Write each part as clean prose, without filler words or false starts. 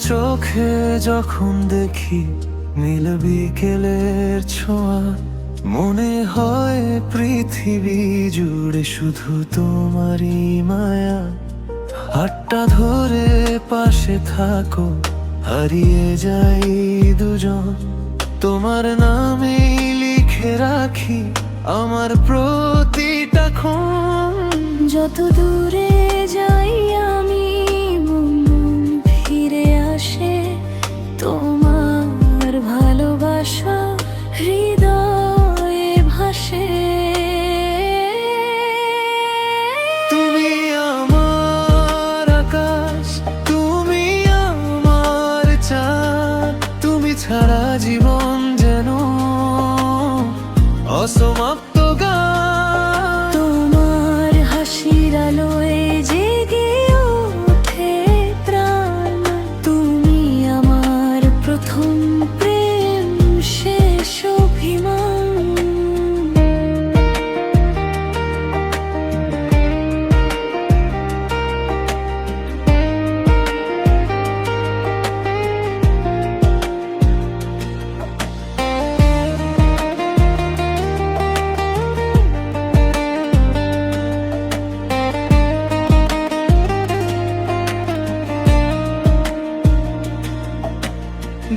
চোখে যখন দেখি নীল বিকেলের ছোঁয়া, মনে হয় পৃথিবী জুড়ে শুধু তোমারই মায়া। হাতটা ধরে পাশে থাকো, হারিয়ে যাই দুজন, তোমার নামেই লিখে রাখি আমার প্রতিটা ক্ষণ। যত দূরে যাই আমি মন ফিরে আসে তোমার ভালোবাসা হৃদয়ে ভাসে। তুমি আমার আকাশ, তুমি আমার চাঁদ, তুমি ছাড়া জীবন যেন অসমাপ্ত গান। তোমার হাসির আলোয় জেগে ওঠে প্রাণ, তুমি আমার প্রথম প্রেম, শেষ অভিমান।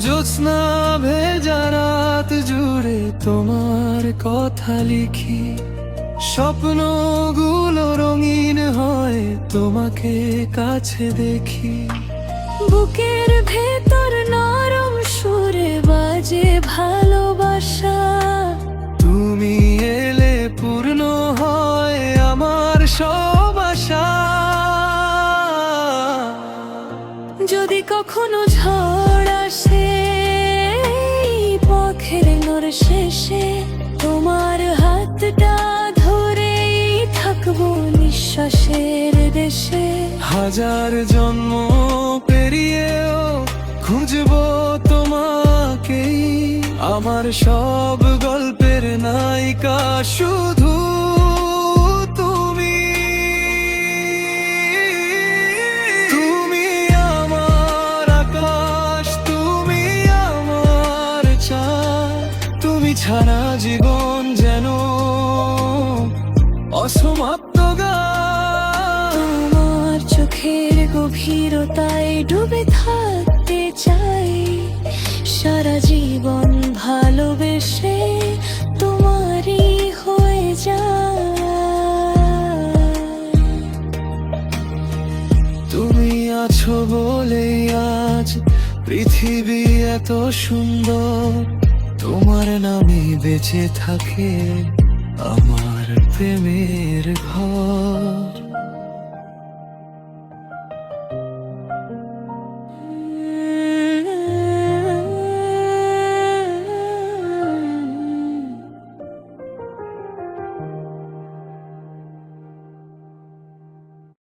জ্যোৎস্না ভেজা রাত জুড়ে তোমার কথা লিখি, স্বপ্নগুলো রঙিন হয় তোমাকে কাছে দেখি। বুকের ভেতর নরম সুরে বাজে ভালোবাসা, তুমি এলে পূর্ণ হয় আমার সব আশা। যদি কখনো ঝড় আসে পথের মোড় শেষে, তোমার হাতটা ধরেই থাকবো নিঃশ্বাসের দেশে। হাজার জন্ম পেরিয়েও খুঁজবো তোমাকেই, আমার সব গল্পের নায়িকা শুধু তুমি। তুমি আমার আকাশ, তুমি আমার চাঁদ, তুমি ছাড়া জীবন যেন অসমাপ্ত গান। তোমার চোখের গভীরতায় ডুবে থাকতে চাই, সারা জীবন ভালোবেসে তোমারই হয়ে যায়। তুমি আছো বলেই আজ পৃথিবী এত সুন্দর, তোমার নামে বেঁচে থাকে আমার প্রেমের ঘর।